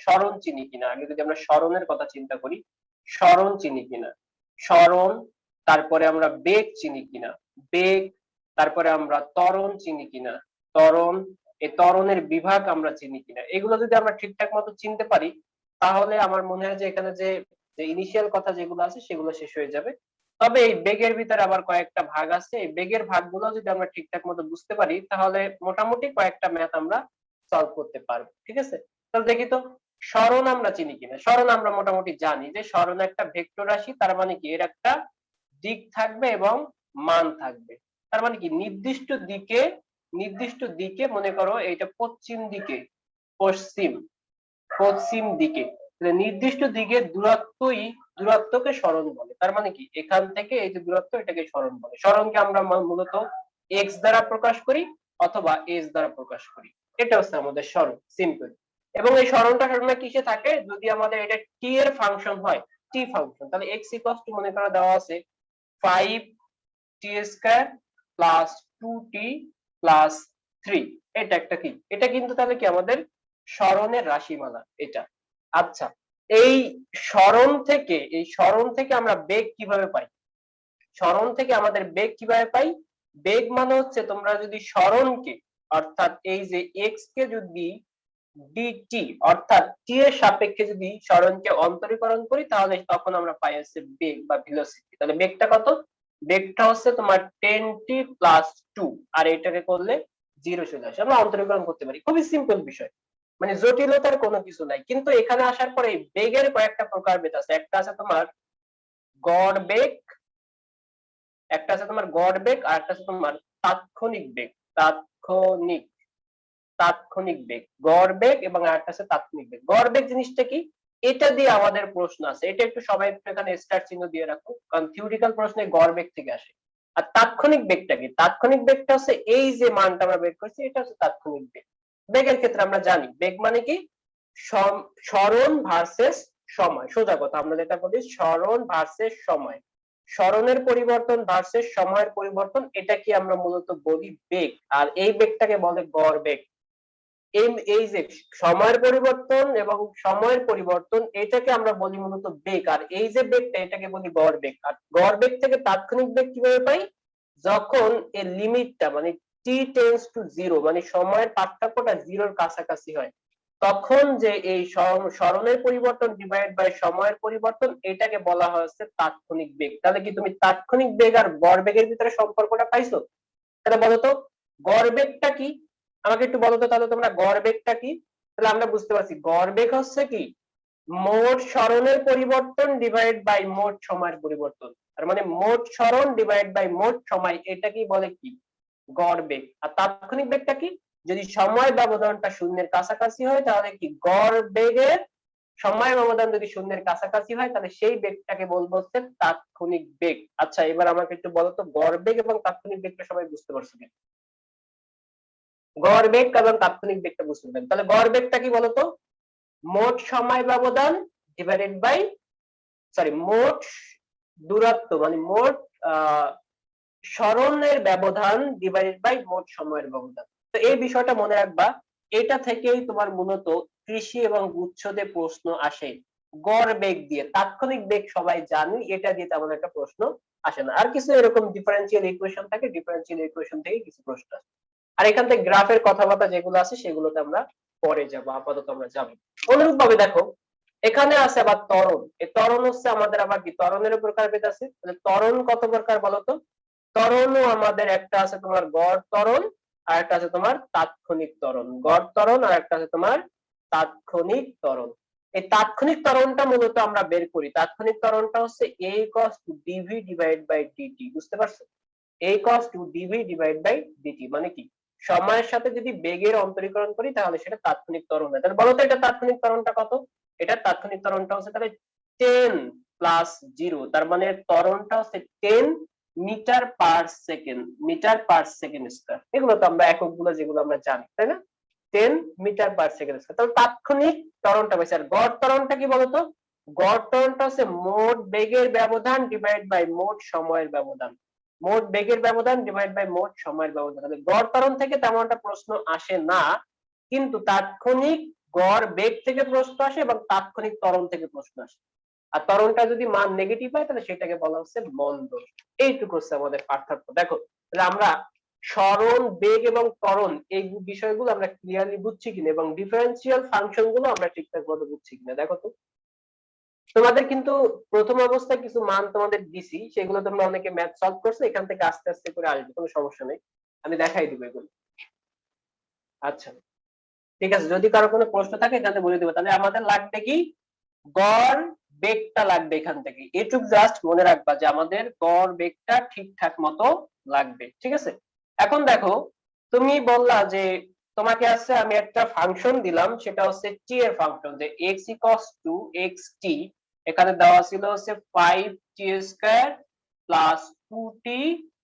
স্মরণ চিনি কিনা। আগে যদি আমরা স্মরণের কথা চিন্তা করি, স্মরণ চিনি কিনা, স্মরণ। তারপরে আমরা বেগ চিনি কিনা, বেগ। তারপরে আমরা ত্বরণ চিনি কিনা, ত্বরণ। এই ত্বরণের বিভাগ আমরা চিনি কিনা, এগুলো যদি আমরা ঠিকঠাক মতো চিনতে পারি, তাহলে আমার মনে হয় যে এখানে যে ইনিশিয়াল কথা যেগুলো আছে সেগুলো শেষ হয়ে যাবে। তবে এই বেগের ভিতরে আবার কয়েকটা ভাগ আছে, এই বেগের ভাগগুলো যদি আমরা ঠিকঠাক মতো বুঝতে পারি, তাহলে মোটামুটি কয়েকটা ম্যাথ আমরা সলভ করতে পারবো। ঠিক আছে, তাহলে দেখি তো সরণ আমরা চিনি কিনা। সরণ আমরা মোটামুটি জানি যে সরণ একটা ভেক্টর রাশি, তার মানে কি এর একটা দিক থাকবে এবং মান থাকবে। তার মানে কি নির্দিষ্ট দিকে, নির্দিষ্ট দিকে মনে করো এটা পশ্চিম দিকে, পশ্চিম, পশ্চিম দিকে, নির্দিষ্ট দিকে দূরত্বই, দূরত্বকে সরণ বলে। তার মানে কি এখান থেকে এই যে দূরত্ব, এটাকে সরণ বলে। সরণকে আমরা মূলত এক্স দ্বারা প্রকাশ করি অথবা এস দ্বারা প্রকাশ করি। এটা হচ্ছে আমাদের সরণ, সিম্পল। এবং এই সরণটা সবসময় কিসে থাকে, যদি আমাদের এটা টি এর ফাংশন হয়, টি ফাংশন, তাহলে এক্স ইকুয়ালস টু মনে করা দেওয়া আছে 5t square plus 2t plus 3। এটা একটা কি, এটা কিন্তু তাহলে কি আমাদের সরণের রাশিমালা এটা। আচ্ছা, এই সরণ থেকে, এই সরণ থেকে আমরা বেগ কিভাবে পাই, সরণ থেকে আমাদের বেগ কিভাবে পাই? বেগ মানে হচ্ছে তোমরা যদি সরণকে, অর্থাৎ এই যে এক্স কে যদি ডিটি অর্থাৎ টি এর সাপেক্ষে যদি সরণকে অন্তরীকরণ করি, তাহলে তখন আমরা পাই হচ্ছে বেগ বা ভেলোসিটি। তাহলে বেগটা কত? বেগটা হচ্ছে তোমার 10t প্লাস 2, আর এটাকে করলে 0 চলে আসে। আমরা অন্তরীকরণ করতে পারি, খুবই সিম্পল বিষয়, মানে জটিলতার কোনো কিছু নাই। কিন্তু এখানে আসার পরে বেগের কয়েকটা প্রকারভেদ আছে। একটা আছে তোমার গড় বেগ, একটা আছে তোমার গড় বেগ, আর একটা আছে তোমার তাৎক্ষণিক বেগ। তাৎক্ষণিক, তাৎক্ষণিক বেগ, গড় বেগ, এবং আরেকটা আছে তাৎক্ষণিক বেগ। গড় বেগ জিনিসটা কি, এটা দিয়ে আমাদের প্রশ্ন আছে, এটা একটু সবাই এখানে স্টার চিহ্ন দিয়ে রাখো, কারণ থিওরিটিক্যাল প্রশ্নে গড় বেগ থেকে আসে। আর তাৎক্ষণিক বেগটা কি? তাৎক্ষণিক বেগটা হচ্ছে এই যে মানটা আমরা বের করছি, এটা হচ্ছে তাৎক্ষণিক বেগ। বেগের ক্ষেত্রে আমরা জানি বেগ মানে কি সরণ ভার্সেস সময়। সোজা কথা আমরা যেটা বলি সরণ ভার্সেস সময়, সরণের পরিবর্তন ভার্সেস সময়ের পরিবর্তন, এটা কি আমরা মূলত বলি বেগ। আর এই বেগটাকে বলে গড় বেগ। এই যে সময়ের পরিবর্তন এবং সময়ের পরিবর্তন, এটাকে আমরা বলি মূলত বেগ। আর এই যে বেগটা, এটাকে বলি গড় বেগ। আর গড় বেগ থেকে তাৎক্ষণিক বেগ কিভাবে পাই? যখন এর লিমিটটা মানে টি টেন্ডস টু জিরো, মানে সময়ের পার্থক্যটা জিরোর কাছাকাছি হয়, তখন যে এই সরণের পরিবর্তন ডিভাইড বাই সময়ের পরিবর্তন, এটাকে বলা হচ্ছে তাৎক্ষণিক বেগ। তাহলে কি তুমি তাৎক্ষণিক বেগ আর গড় বেগের ভিতরে সম্পর্কটা পাইছো? তাহলে বলো তো গড় বেগটা কি, আমাকে একটু বলো তো তাহলে তোমরা গড় বেগটা কি। তাহলে আমরা বুঝতে পারছি গড় বেগ হচ্ছে কি মোট সরণের পরিবর্তন ডিভাইড বাই মোট সময়ের পরিবর্তন। তার মানে মোট সরণ ডিভাইড বাই মোট সময়, এটা কি বলে কি গড় বেগ। আর তাৎক্ষণিক বেগটা কি, যদি সময় ব্যবধানটা শূন্যের কাছাকাছি হয়, তাহলে কি গড় বেগের সময় ব্যবধান যদি শূন্যের কাছাকাছি হয়, তাহলে সেই বেগটাকে বলবো হচ্ছে তাৎক্ষণিক বেগ। আচ্ছা, এবার আমাকে একটু বলো তো গড় বেগ এবং তাৎক্ষণিক বেগটা সবাই বুঝতে পারছো কি? গড় বেগ এবং তাৎক্ষণিক বেগটা বুঝতে পারবেন। তাহলে গড় বেগটা কি বলতো? মোট সময় ব্যবধান ডিভাইডেড বাই, সরি, মোট দূরত্ব মানে মোট সরণের ব্যবধান ডিভাইডেড বাই মোট সময়ের ব্যবধান। তো এই বিষয়টা মনে রাখবা, এটা থেকেই তোমার মূলত কৃষি এবং গুচ্ছতে প্রশ্ন আসে গড় বেগ দিয়ে। তাৎক্ষণিক বেগ সবাই জানি, এটা দিয়ে তেমন একটা প্রশ্ন আসে না। আর কিছু এরকম ডিফারেন্সিয়াল ইকুয়েশন থাকে, ডিফারেন্সিয়াল ইকুয়েশন থেকে কিছু প্রশ্ন আসে। আর এখান থেকে গ্রাফের কথাবার্তা যেগুলো আছে সেগুলোতে আমরা পরে যাবো, আপাতত আমরা যাবো। অনুরূপ ভাবে দেখো এখানে আছে আবার ত্বরণ। এই ত্বরণ হচ্ছে আমাদের আবার কি ত্বরণের প্রকারভেদ আছে। ত্বরণ কত প্রকার বলতো? ত্বরণও আমাদের একটা আছে তোমার গড় ত্বরণ, আর একটা আছে তোমার তাৎক্ষণিক ত্বরণ। গড় ত্বরণ আর একটা আছে তোমার তাৎক্ষণিক ত্বরণ। এই তাৎক্ষণিক ত্বরণটা মূলত আমরা বের করি, তাৎক্ষণিক ত্বরণটা হচ্ছে a cos dv divide by dt। বুঝতে পারছো? a cos dv divide by dt মানে কি সময়ের সাথে যদি বেগের অন্তরীকরণ করি, তাহলে সেটা তাৎক্ষণিক ত্বরণ হয়। তাহলে বলো তো এটা তাৎক্ষণিক ত্বরণটা কত? এটা তাৎক্ষণিক ত্বরণটা হচ্ছে তাহলে 10 প্লাস 0, তার মানে ত্বরণটা হচ্ছে 10 metre per second, metre per second square. এগুলো তো আমরা এককগুলো যেগুলো আমরা জানি, তাই না? 10 মিটার পার সেকেন্ড স্কয়ার। তাহলে তাৎক্ষণিক ত্বরণটা পাইছি। আর গড় ত্বরণটা কি বলতো? গড় ত্বরণটা হচ্ছে মোট বেগের ব্যবধান ডিভাইড বাই মোট সময়ের ব্যবধান। মোট বেগের ব্যবধান ডিভাইড বাই মোট সময়ের ব্যবধান। তাহলে গড় ত্বরণ থেকে তেমন একটা প্রশ্ন আসে না, কিন্তু তাৎক্ষণিক গড় বেগ থেকে প্রশ্ন আসে এবং তাৎক্ষণিক ত্বরণ থেকে প্রশ্ন আসে। আর ত্বরণটা যদি মান নেগেটিভ হয় তাহলে সেটাকে বলা হচ্ছে মন্দন। এইটুকু হচ্ছে আমাদের পার্থক্য। দেখো তাহলে আমরা সরণ, বেগ এবং ত্বরণ এই বিষয়গুলো আমরা ক্লিয়ারলি বুঝছি কিনা এবং ডিফারেন্সিয়াল ফাংশন গুলো আমরা ঠিকঠাক মতো বুঝছি কিনা। দেখো তো তোমাদের কিন্তু প্রথম অবস্থায় কিছু মান তোমাদের দিছি, সেগুলো তোমরা অনেকে ম্যাথ সলভ করছো, এখান থেকে আস্তে আস্তে করে আসবে, কোনো সমস্যা নেই, আমি দেখাই দিব এগুলো। আচ্ছা ঠিক আছে, যদি কারো কোনো প্রশ্ন থাকে এখানে বলে দেবো। তাহলে আমাদের লাগবে কি, গড় বেগটা লাগবে এখান থেকে, এটুক জাস্ট মনে রাখবা যে আমাদের গড় বেগটা ঠিকঠাক মতো লাগবে, ঠিক আছে। এখন দেখো তুমি বললা যে তোমাকে আছে আমি একটা ফাংশন দিলাম, সেটা হচ্ছে টি এর ফাংশন, যে x ইকুয়ালস টু xt, এখানে দেওয়া ছিল হচ্ছে 5t² প্লাস 2t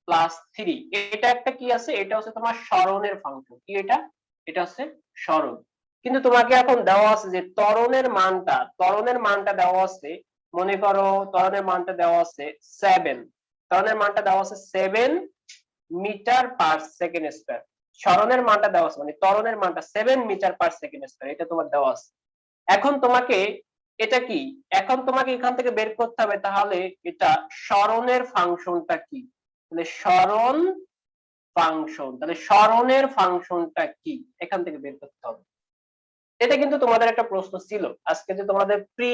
প্লাস 3। এটা একটা কি আছে, এটা হচ্ছে তোমার সরণের ফাংশন। কি এটা, এটা হচ্ছে সরণ। কিন্তু তোমাকে এখন দেওয়া আছে যে ত্বরণের মানটা দেওয়া আছে, মনে করো ত্বরণের মানটা দেওয়া আছে 7, ত্বরণের মানটা দেওয়া আছে 7 মিটার পার সেকেন্ড স্কয়ার। সরণের মানটা দেওয়া আছে মানে ত্বরণের মানটা 7 মিটার পার সেকেন্ড স্কয়ার, এটা তোমার দেওয়া আছে। এখন তোমাকে এটা কি, এখন তোমাকে এখান থেকে বের করতে হবে তাহলে এটা সরণের ফাংশনটা কি, তাহলে সরণ ফাংশন, তাহলে সরণের ফাংশনটা কি এখান থেকে বের করতে হবে। এটা কিন্তু তোমাদের একটা প্রশ্ন ছিল আজকে, যে তোমাদের প্রি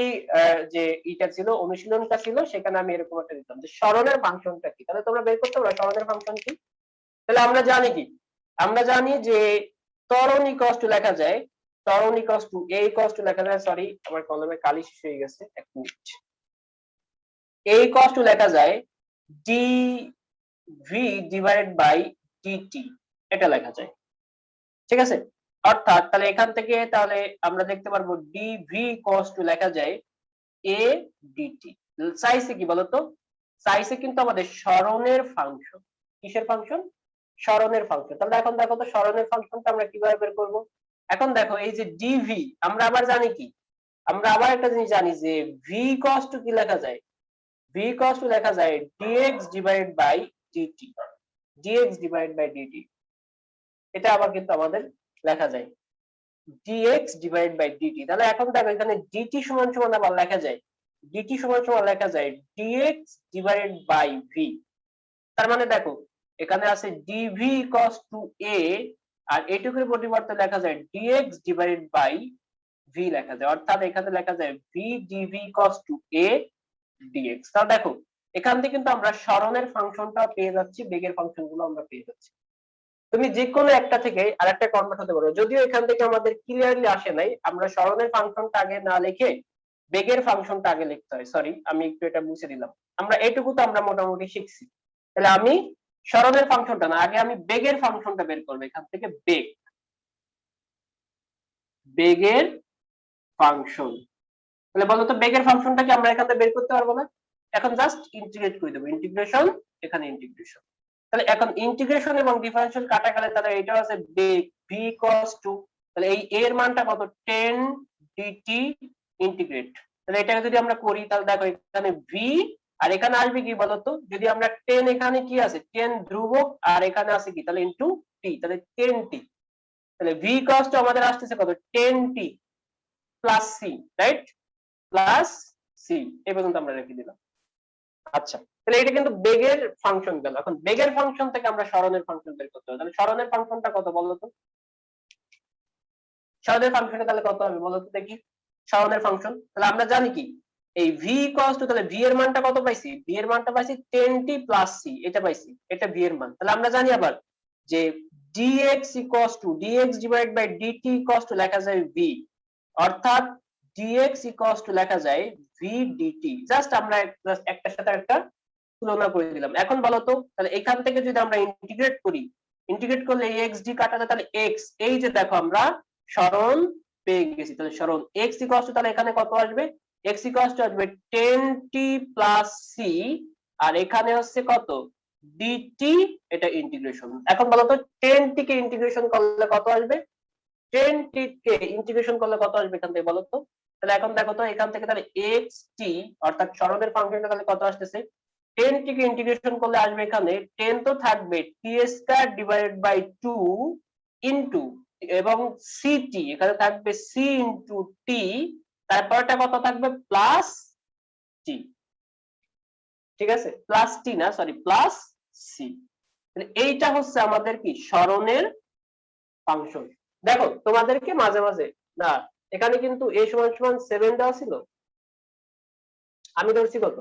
যে ইটা ছিল, অনুশীলনটা ছিল, সেখানে আমি এরকম একটা দিতাম যে সরণের ফাংশনটা কি, তাহলে তোমরা বের করতে পারো সরণের ফাংশন কি। তাহলে আমরা জানি কি, আমরা জানি যে ত্বরণ ইকুয়ালস টু লেখা যায়, ত্বরণ equals to a equals to লেখা যায়, সরি আমার কলমে কালি শেষ হয়ে গেছে, এক মিনিট, a ইকুয়ালস টু লেখা যায় dv ডিভাইডেড বাই dt, এটা লেখা যায়, ঠিক আছে। অর্থাৎ তাহলে এখান থেকে তাহলে আমরা দেখতে পারবো dv cos টু লেখা যায় a dt। চাইছে কি বলতো, চাইছে কিন্তু আমাদের সরণের ফাংশন। কিসের ফাংশন, সরণের ফাংশন। তাহলে এখন দেখো তো সরণের ফাংশনটা আমরা কিভাবে বের করব। এখন দেখো এই যে dv, আমরা আবার জানি কি, আমরা আবার একটা জিনিস জানি যে v cos টু কি লেখা যায়, v cos টু লেখা যায় dx divided by dt, dx divided by dt, এটা আবার কিন্তু আমাদের লেখা যায় dx ডিভাইড বাই dt। তাহলে এখন দেখো এখানে dt সমান সমান আবার লেখা যায়, dt সমান সমান লেখা যায় dx ডিভাইডেড বাই v। তার মানে দেখো এখানে আছে dv cos টু a, আর এটুকুর পরিবর্তে লেখা যায় dx ডিভাইডেড বাই v লেখা যায়, অর্থাৎ এখানে লেখা যায় v dv cos to a dx। তাহলে দেখো এখান থেকে কিন্তু আমরা সরণের ফাংশনটা পেয়ে যাচ্ছি, বেগের ফাংশনগুলো আমরা পেয়ে যাচ্ছি। তুমি যে কোনো একটা থেকে আরেকটা কনভার্ট হতে পারো, যদিও এখান থেকে আমাদের ক্লিয়ারলি আসে নাই, আমরা সরণের ফাংশনটা আগে না লিখে বেগের ফাংশনটা আগে লিখতে হয়, সরি আমি একটু এটা মুছে দিলাম। আমরা এটুকু তো আমরা মোটামুটি শিখছি। তাহলে আমি সরণের ফাংশনটা না, আগে আমি বেগের ফাংশনটা বের করবো, এখান থেকে বেগের ফাংশন। তাহলে বলতো বেগের ফাংশনটা কি আমরা এখান থেকে বের করতে পারবো না, এখন জাস্ট ইন্টিগ্রেট করে দেবো, ইন্টিগ্রেশন, এখানে ইন্টিগ্রেশন। তাহলে এখন ইন্টিগ্রেশন এবং ডিফারেনশিয়াল কাটা গেলে তাহলে এটা আছে বেগ v cos টু, তাহলে এই এর মানটা কত 10 dt ইন্টিগ্রেট। তাহলে এটাকে যদি আমরা করি তাহলে দেখো এখানে v, আর এখানে আসবে কি বলতো, যদি আমরা 10, এখানে কি আছে 10 ধ্রুবক, আর এখানে আছে কি তাহলে ইনটু t, তাহলে 10t, তাহলে v cos টু আমাদের আসতেছে কত 10t plus c, right, plus c, এই পর্যন্ত আমরা রেখে দিলাম। আচ্ছা তাহলে এটা কিন্তু বেগের ফাংশন গেল। এখন বেগের ফাংশন থেকে আমরা সরণের ফাংশন বের করতে হবে, তাহলে সরণের ফাংশনটা কত বলতো, সরণের ফাংশনটা তাহলে কত হবে বলতো দেখি। সরণের ফাংশন তাহলে আমরা জানি কি, এই v cos টু, তাহলে v এর মানটা কত পাইছি, v এর মানটা পাইছি 10t প্লাস c, এটা পাইছি, এটা v এর মান। তাহলে আমরা জানি আবার যে dx equals to dx divided by dt equals to লেখা যায় v, অর্থাৎ dx equals to লেখা যায় v dt। জাস্ট আমরা একটার সাথে একটা তুলনা করে দিলাম। এখন বলো তো তাহলে এখান থেকে যদি আমরা ইন্টিগ্রেট করি, ইন্টিগ্রেট করলে x d কাটা যায়, তাহলে x, এই যে দেখো আমরা সরণ পেয়ে গেছি, তাহলে সরণ x equals to, তাহলে এখানে কত আসবে, x equals to আসবে 10t প্লাস c, আর এখানে হচ্ছে কত dt, এটা ইন্টিগ্রেশন। এখন বলো তো 10t কে ইন্টিগ্রেশন করলে কত আসবে, 10t কে ইন্টিগ্রেশন করলে কত আসবে এখান থেকে বলো তো। তাহলে এখন দেখো তো এখান থেকে তাহলে xt, অর্থাৎ সরণের ফাংশনটা তাহলে কত আসতেছে, 10t কে ইন্টিগ্রেশন করলে আসবে এখানে 10 তো থাকবে t² ডিভাইডেড বাই 2 ইনটু এবং সিটি এখানে থাকবে সি ইন্টু টি, তারপরটা কত থাকবে প্লাস টি, ঠিক আছে, প্লাস টি না সরি প্লাস সি। এইটা হচ্ছে আমাদের কি সরণের ফাংশন। দেখো তোমাদেরকে মাঝে মাঝে না এখানে কিন্তু a সমান সমান 7 দেওয়া ছিল, আমি ধরছি কত,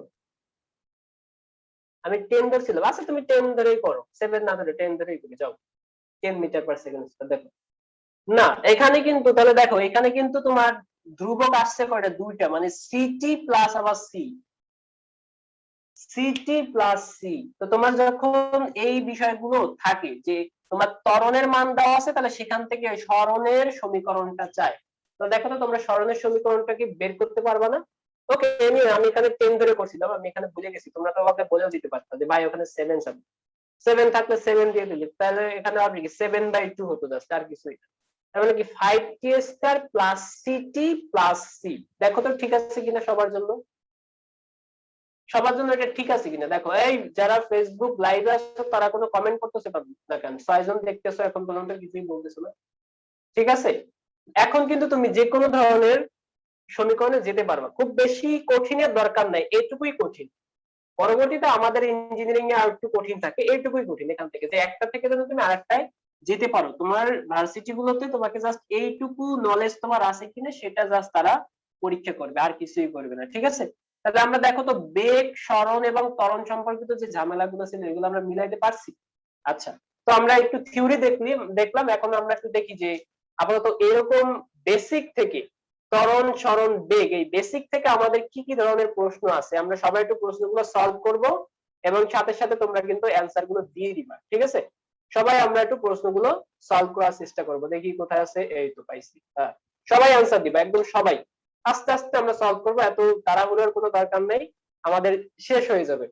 আমি 10 ধরছিলাম। আচ্ছা তুমি 10 ধরেই করো, 7 না ধরে 10 ধরেই করে যাও, 10 মিটার পার সেকেন্ড। দেখো না এখানে কিন্তু তাহলে দেখো এখানে কিন্তু তোমার ধ্রুবক আসছে কয়টা, দুইটা, মানে সিটি প্লাস আবার সি, সিটি প্লাস সি। তো তোমার যখন এই বিষয়গুলো থাকে যে তোমার ত্বরণের মান দেওয়া আছে, তাহলে সেখান থেকে সরণের সমীকরণটা চাই। তো দেখো তো তোমরা সরণের সমীকরণটা কি বের করতে পারবা না? ওকে এনিওয়ে আমি এখানে 10 ধরে করছিলাম, আমি এখানে ভুলে গেছি, তোমরা তো আমাকে বলেও দিতে পারতো যে ভাই ওখানে 7 আছে, 7 থাকলে 7 দিয়ে দিলে, তাহলে এখানে আর কি 7/2 হতো জাস্ট, আর কিছুই না। তার মানে কি 5t square plus CT plus C. দেখো তো ঠিক আছে কিনা সবার জন্য, সবার জন্য এটা ঠিক আছে কিনা দেখো। এই যারা ফেসবুক লাইভে আছো তারা কোনো কমেন্ট করতেছে না কেন? 6 জন দেখতেছো এখন পর্যন্ত কিছুই বলতেছো না, ঠিক আছে। এখন কিন্তু তুমি যে কোনো ধরনের সমীকরণে যেতে পারবা, খুব বেশি কঠিনের দরকার নাই, এইটুকুই কঠিন। পরবর্তীতে আমাদের ইঞ্জিনিয়ারিং এ আর একটু কঠিন থাকে, এইটুকুই কঠিন। এখান থেকে যে একটা থেকে যদি তুমি আরেকটায় যেতে পারো, তোমার ভার্সিটি গুলোতে তোমাকে জাস্ট এইটুকু নলেজ তোমার আছে কিনা সেটা জাস্ট তারা পরীক্ষা করবে, আর কিছুই করবে না, ঠিক আছে। তাহলে আমরা দেখো তো বেগ, সরণ এবং ত্বরণ সম্পর্কিত যে ঝামেলাগুলো ছিল এগুলো আমরা মিলাইতে পারছি। আচ্ছা, তো আমরা একটু থিওরি দেখলাম, এখন আমরা একটু দেখি যে আপাতত এরকম বেসিক থেকে ত্বরণ, সরণ, বেগ, এই বেসিক থেকে আমাদের কি কি ধরনের প্রশ্ন আছে, আমরা সবাই একটু প্রশ্নগুলো সলভ করব এবং সাথে সাথে তোমরা কিন্তু অ্যান্সার গুলো দিয়ে দিবা, ঠিক আছে। সবাই আমরা একটু প্রশ্নগুলো সলভ করার চেষ্টা করব, দেখি কোথায় আছে, এই তো পাইছি। হ্যাঁ, সবাই অ্যান্সার দিবা, একদম সবাই। আস্তে আস্তে আমরা সলভ করবো, এত তাড়াহুড়োর কোনো দরকার নেই, আমাদের শেষ হয়ে যাবে।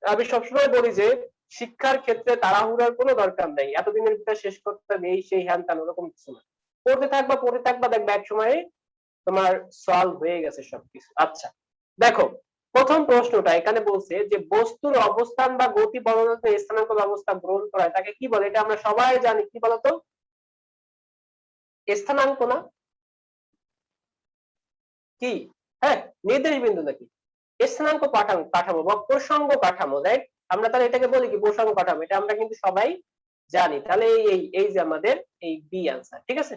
আমি সবসময় বলি যে শিক্ষার ক্ষেত্রে তাড়াহুড়োর কোনো দরকার নেই, এতদিনের ভিতরে শেষ করতে হবে এই সেই হ্যান ত্যান ওরকম কিছু না। পড়তে থাকবা দেখবে এক সময় তোমার সলভ হয়ে গেছে সবকিছু। আচ্ছা দেখো, প্রথম প্রশ্নটা এখানে বলছে যে বস্তুর অবস্থান বা গতি বর্ণনাতে স্থানাঙ্ক ব্যবস্থা গ্রহণ করা হয় তাকে কি বলে? এটা আমরা সবাই জানি, কি বলতো? স্থানাঙ্ক না কি? হ্যাঁ, নির্দেশ বিন্দু নাকি স্থানাঙ্ক কাঠামো বা প্রসঙ্গ কাঠামো, রাইট? আমরা তাহলে এটাকে বলি কি প্রসঙ্গ কাঠামো, এটা আমরা কিন্তু সবাই জানি। তাহলে এই এই যে আমাদের এই বি আনসার, ঠিক আছে।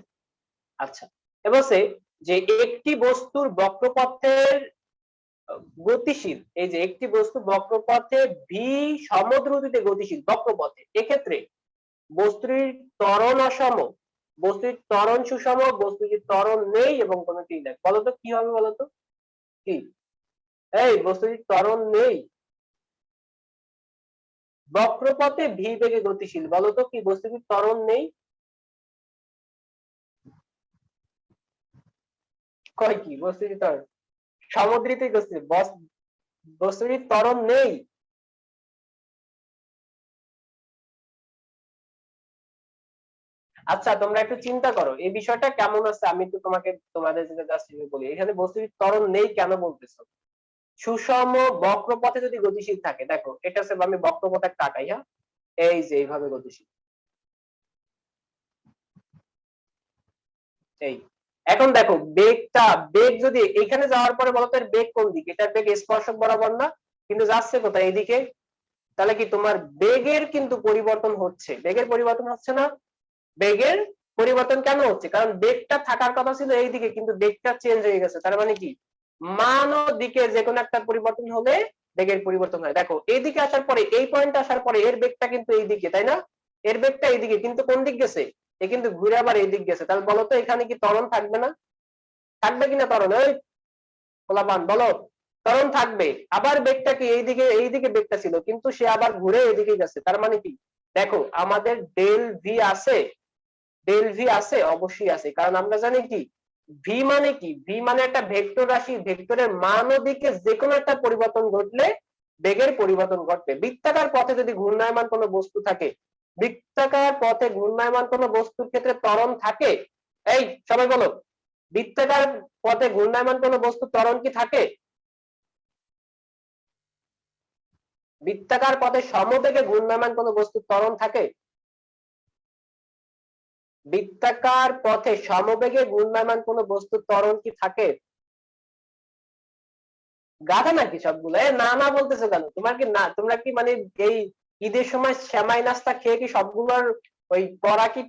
আচ্ছা এবার বলছে যে একটি বস্তুর বক্রপথের গতিশীল, এই যে একটি বস্তু বক্রপথে ভি সমদ্রুতিতে গতিশীল বক্রপথে, এক্ষেত্রে বস্তুটির ত্বরণ অসম, বস্তুটির ত্বরণ সুষম, বস্তুটির ত্বরণ নেই এবং কোনটি নাই। বলতো কি হবে, বলতো কি? এই বস্তুটির ত্বরণ নেই, বক্রপথে ভি বেগে গতিশীল, বলতো কি বস্তুটির ত্বরণ নেই? কয় কি বস্তুটির ত্বরণ সমদ্রিতে গতিশীল, বস্তুটির ত্বরণ নেই। আচ্ছা তোমরা একটু চিন্তা করো এই বিষয়টা কেমন আছে, আমি একটু তোমাদের জন্য জাস্ট বলি। এখানে বস্তুটির ত্বরণ নেই কেন বলতেছো? সুষম বক্রপথে যদি গতিশীল থাকে, দেখো এটা হচ্ছে আমি বক্রপথে কাটাই, হ্যাঁ, এই যে এইভাবে গতিশীল, এই। এখন দেখো বেগ যদি এখানে যাওয়ার পরে বলতো এর বেগ কোন দিকে, এটার বেগ স্পর্শক বরাবর না, কিন্তু যাচ্ছে কোথায়, এইদিকে। তাহলে কি তোমার বেগের কিন্তু পরিবর্তন হচ্ছে, বেগের পরিবর্তন হচ্ছে না? বেগের পরিবর্তন কেন হচ্ছে? কারণ বেগটা থাকার কথা ছিল এইদিকে, কিন্তু বেগটা চেঞ্জ হয়ে গেছে। তার মানে কি মান ও দিকে যে কোনো একটা পরিবর্তন হলে বেগের পরিবর্তন হয়। দেখো এইদিকে আসার পরে, এই পয়েন্টে আসার পরে এর বেগটা কিন্তু এইদিকে, তাই না? এর বেগটা এইদিকে, কিন্তু কোন দিক গেছে? এ কিন্তু ঘুরে আবার এই দিক গেছে। তাহলে বলতো এখানে কি ত্বরণ থাকবে না? থাকবে কিনা ত্বরণ? ওই পোলাপান বলো, ত্বরণ থাকবে। আবার বেগটা কি এইদিকে বেগটা ছিল, কিন্তু সে আবার ঘুরে এইদিকে গেছে। তার মানে কি দেখো আমাদের ডেল ভি আছে, ডেল ভি আছে, অবশ্যই আছে। কারণ আমরা জানি কি ভি মানে কি, ভি মানে একটা ভেক্টর রাশি, ভেক্টরের মান ও দিকে যে কোনো একটা পরিবর্তন ঘটলে বেগের পরিবর্তন ঘটবে। বৃত্তাকার পথে যদি ঘূর্ণায়মান কোনো বস্তু থাকে, বৃত্তাকার পথে ঘূর্ণায়মান কোনো বস্তুর ক্ষেত্রে ত্বরণ থাকে? এই সবাই বলো, বৃত্তাকার পথে ঘূর্ণায়মান কোনো বস্তু ত্বরণ কি থাকে? বৃত্তাকার পথে সমবেগে ঘূর্ণায়মান কোনো বস্তুর ত্বরণ থাকে? বৃত্তাকার পথে সমবেগে ঘূর্ণায়মান কোন বস্তুর ত্বরণ কি থাকে? গাধা নাকি সবগুলো? না না বলতেছো কেন? তোমার কি না, তোমরা কি মানে এই ঈদের সময় সেমাই নাস্তা খেয়ে কি সবগুলোর ওই পড়া কি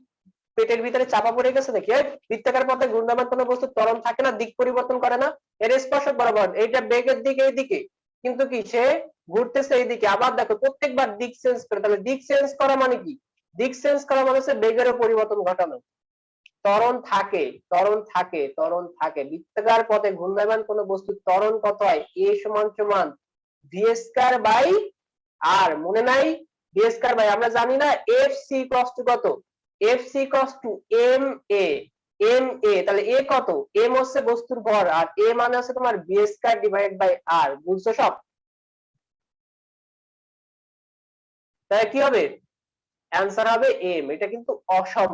পেটের ভিতরে চাপা পড়ে গেছে নাকি? বৃত্তাকার পথে ঘূর্ণায়মান কোন বস্তুর ত্বরণ থাকে না, দিক পরিবর্তন করে না। এর স্পর্শক বরাবর, এইটা বেগের দিকে এইদিকে, কিন্তু কি সে ঘুরতেছে এইদিকে। আবার দেখো প্রত্যেকবার দিক চেঞ্জ করে, তাহলে দিক চেঞ্জ করা মানে কি? দিক চেঞ্জ করা মানে হচ্ছে বেগেরও পরিবর্তন ঘটানো। ত্বরণ থাকে, ত্বরণ থাকে, ত্বরণ থাকে। বৃত্তাকার পথে ঘূর্ণায়মান কোন বস্তুর ত্বরণ কত হয়? a সমান সমান ভি স্কয়ার বাই আর। মনে নাই? ভি স্কয়ার বাই, আমরা জানি না এফ সি ইকুয়ালস টু কত? F C equals to M A. M A, তাহলে এ কত? এম হচ্ছে বস্তুর ভর, আর এ মানে হচ্ছে তোমার ভি স্কয়ার ডিভাইডেড বাই আর। বুঝছো সব? তাহলে কি হবে? অ্যান্সার হবে এম। এটা কিন্তু অসম,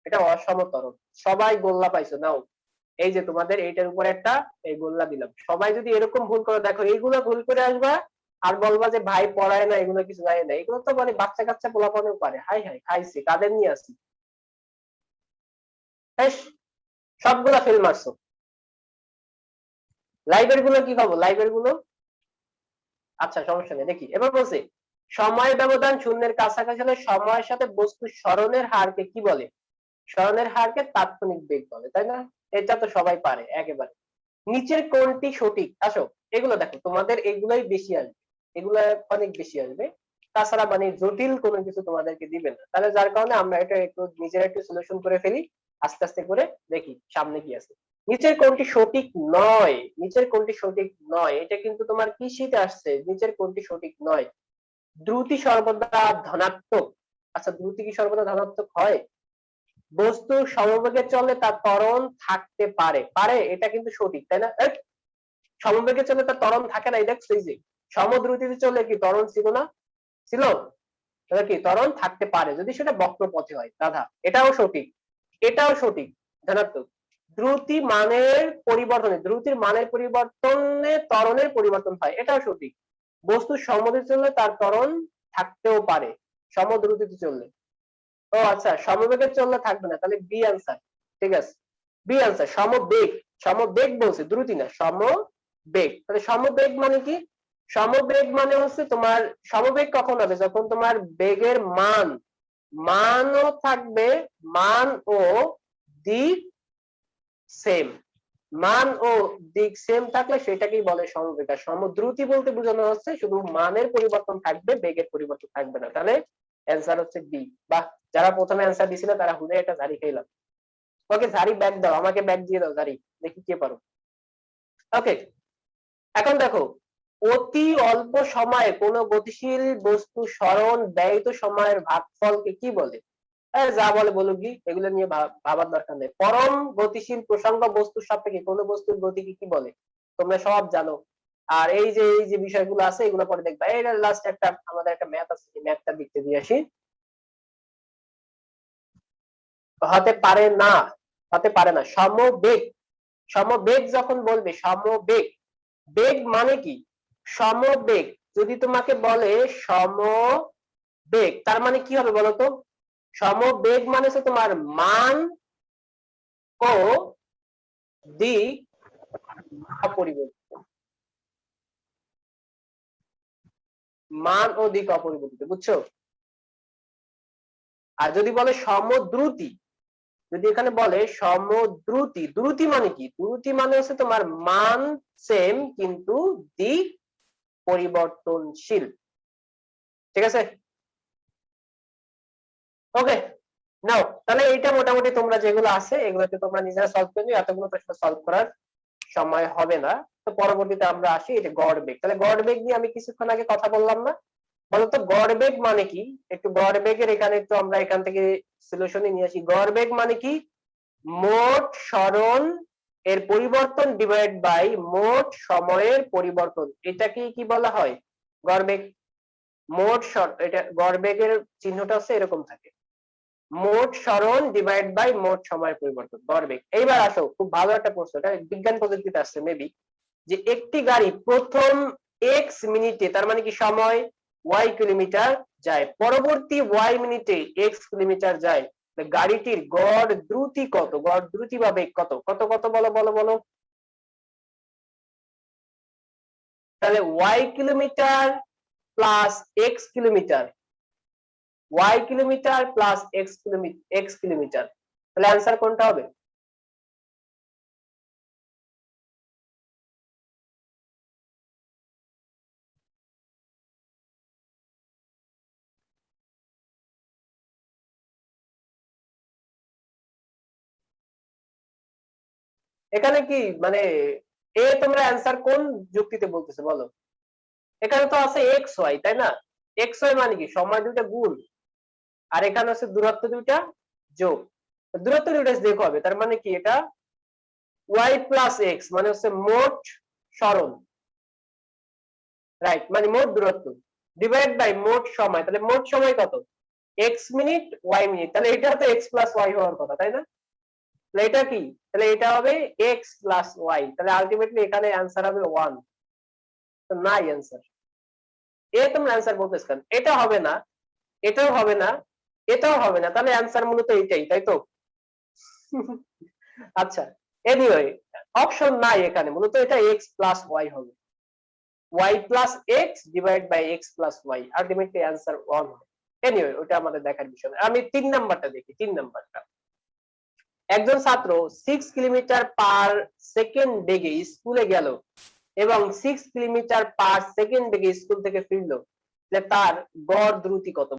এটা অসম ত্বরণ। সবাই গোল্লা পাইছো, নাও এই যে তোমাদের এইটার উপরে একটা এই গোল্লা দিলাম। সবাই যদি এরকম ভুল করে, দেখো এইগুলো ভুল করে আসবা আর বলবা যে ভাই পড়ায় না, এগুলো কিছু জানে না। এগুলো তো মানে বাচ্চা কাচ্চা পোলাপানেও পারে। হাই হাই, খাইছি, কাদের নিয়ে আসি? সবগুলা ফেল মারছো। লাইভের গুলো কি খবর? লাইভের গুলো আচ্ছা, সমস্যা নেই। দেখি এবার বলছে, সময় ব্যবধান শূন্যের কাছাকাছি হলে সময়ের সাথে বস্তু সরণের হারকে কি বলে? সরণের হারকে তাৎক্ষণিক বেগ বলে, তাই না? এটা তো সবাই পারে একেবারে। নিচের কোনটি সঠিক? আসো এগুলো দেখো, তোমাদের এগুলাই বেশি আসবে, এগুলা অনেক বেশি আসবে। তাছাড়া মানে জটিল কোনো কিছু তোমাদেরকে দিবে না। তাহলে যার কারণে আমরা এটা একটু নিজেরা একটু সলিউশন করে ফেলি আস্তে আস্তে করে, দেখি সামনে কি আছে। নিচের কোনটি সঠিক নয়? নিচের কোনটি সঠিক নয়, এটা কিন্তু তোমার কৃষিতে আসছে। নিচের কোনটি সঠিক নয়? দ্রুতি সর্বদা ধনাত্মক। আচ্ছা, দ্রুতি কি সর্বদা ধনাত্মক হয়? বস্তু সমবেগে চলে তার ত্বরণ থাকতে পারে, পারে, এটা কিন্তু সঠিক, তাই না? সমবেগে চলে তার ত্বরণ থাকে না, এটা এই যে সমদ্রুতিতে চলে কি ত্বরণ ছিল না? ছিল? তাহলে কি ত্বরণ থাকতে পারে যদি সেটা বক্র পথে হয়। রাধা, এটাও সঠিক, এটাও সঠিক, ধনাত্মক। দ্রুতি মানের পরিবর্তনে, দ্রুতির মানের পরিবর্তনে ত্বরণের পরিবর্তন হয়, এটাও সঠিক। বস্তু সমদ্রুতিতে চললে তার ত্বরণ থাকতেও পারে, সমদ্রুতিতে চললে। ও আচ্ছা, সমবেগে চললে থাকবে না, তাহলে বি আনসার। ঠিক আছে, বি আনসার। সমবেগ, সমবেগ বলছে, দ্রুতি না, সমবেগ। তাহলে সমবেগ মানে কি? সমবেগ মানে হচ্ছে তোমার, সমবেগ কখন হবে? যখন তোমার বেগের মান, মানও থাকবে, মান ও দিক সেম, মান ও দিক সেম থাকলে সেটাকেই বলে সমবেগ। আর সমদ্রুতি বলতে বোঝানো হচ্ছে শুধু মানের পরিবর্তন থাকবে, বেগের পরিবর্তন থাকবে না। তাহলে অ্যান্সার হচ্ছে বি। বাহ, যারা প্রথমে অ্যান্সার দিছিল তারা হুদে একটা ঝাড়ি খেলাম। ওকে, ঝাড়ি ব্যাগ দাও, আমাকে ব্যাগ দিয়ে দাও ঝাড়ি, দেখি কে পারো। ওকে, এখন দেখো, অতি অল্প সময়ে কোনো গতিশীল বস্তু সরণ ব্যয়িত সময়ের ভাগফলকে কি বলে? যা বলে বলুক গি, এগুলো নিয়ে ভাবার দরকার নেই। পরম গতিশীল প্রসঙ্গ বস্তুর সাপেক্ষে কোনো বস্তুর গতিকে কি বলে? তোমরা সব জানো। আর এই যে বিষয়গুলো আছে এগুলো পরে দেখবা। এই লাস্ট একটা আমাদের একটা ম্যাথ আছে, ম্যাথটা লিখতে দিয়ে আসি। হতে পারে না, হতে পারে না। সমবেগ, সমবেগ যখন বলবে, সমবেগ, বেগ মানে কি? সমবেগ যদি তোমাকে বলে সমবেগ, তার মানে কি হবে বলতো? সমবেগ মানে হচ্ছে তোমার মান ও দিক অপরিবর্তিত, মান ও দিক অপরিবর্তিত, বুঝছো? আর যদি বলে সমদ্রুতি, যদি এখানে বলে সমদ্রুতি, দ্রুতি মানে কি? দ্রুতি মানে হচ্ছে তোমার মান সেম কিন্তু দিক পরিবর্তনশীল। ঠিক আছে, ওকে। নাও তাহলে এইটা মোটামুটি তোমরা যেগুলো আছে এগুলোকে তোমরা নিজেরা সলভ করে নিও, এতগুলো প্রশ্ন সলভ করার সময় হবে না। তো পরবর্তীতে আমরা আসি এটা গড় বেগ। তাহলে গড় বেগ নিয়ে আমি কিছুক্ষণ আগে কথা বললাম না? বলতো গড় বেগ মানে কি? একটু গড় বেগের এখানে একটু আমরা এখান থেকে সলিউশনে নিয়ে আসি। গড় বেগ মানে কি? মোট সরণ এর পরিবর্তন ডিভাইড বাই মোট সময়ের পরিবর্তন, এটাকে কি বলা হয়? গড় বেগ। মোট এটা গড় বেগের চিহ্নটা হচ্ছে এরকম থাকে, মোট সরণ ডিভাইড বাই মোট সময়ের পরিবর্তন, গড় বেগ। এইবার আসো, খুব ভালো একটা প্রশ্ন, এটা বিজ্ঞান প্রযুক্তিতে আসছে মেবি, যে একটি গাড়ি প্রথম এক্স মিনিটে, তার মানে কি সময় ওয়াই কিলোমিটার যায়, পরবর্তী ওয়াই মিনিটে এক্স কিলোমিটার যায়, গাড়িটির গড় দ্রুতি কত, গড় দ্রুতি বা বেগ কত, কত কত বলো বলো বলো। তাহলে y kilometre plus x kilometre, y kilometre plus x kilometre, তাহলে অ্যান্সার কোনটা হবে? এখানে কি মানে এ তোমরা অ্যান্সার কোন যুক্তিতে বলতেছো বলো? এখানে তো আছে এক্স ওয়াই, তাই না? এক্স ওয়াই মানে কি সময় দুইটা গুণ, আর এখানে আছে দূরত্ব দুইটা যোগ। দূরত্ব দুইটা যোগ হবে, তার মানে কি এটা ওয়াই প্লাস এক্স মানে হচ্ছে মোট সরণ, রাইট, মানে মোট দূরত্ব ডিভাইড বাই মোট সময়। তাহলে মোট সময় কত? এক্স মিনিট ওয়াই মিনিট, তাহলে এটা তো এক্স প্লাস ওয়াই হওয়ার কথা, তাই না? তাহলে এটা কি? তাহলে এটা হবে এক্স প্লাস ওয়াই, তাহলে আলটিমেটলি এখানে অ্যান্সার হবে 1। তো নাই অ্যান্সার। তোমরা অ্যান্সার বলতেছ কেন? এটা হবে না, এটাও হবে না, এটাও হবে না, তাহলে অ্যান্সার মূলত এইটাই, তাই তো? আচ্ছা, এনিওয়ে অপশন নাই এখানে, মূলত এটা এক্স প্লাস ওয়াই হবে, Y plus X divide by X plus Y, ultimately answer 1 হবে। এনিওয়ে ওটা আমাদের দেখার বিষয় না। আমি 3 নাম্বারটা দেখি। 3 নাম্বারটা, একজন ছাত্র 6 কিলোমিটার পার সেকেন্ড বেগে স্কুলে গেল এবং 6 কিলোমিটার পার সেকেন্ড বেগে স্কুল থেকে ফিরলো, তার গড় দ্রুতি কত?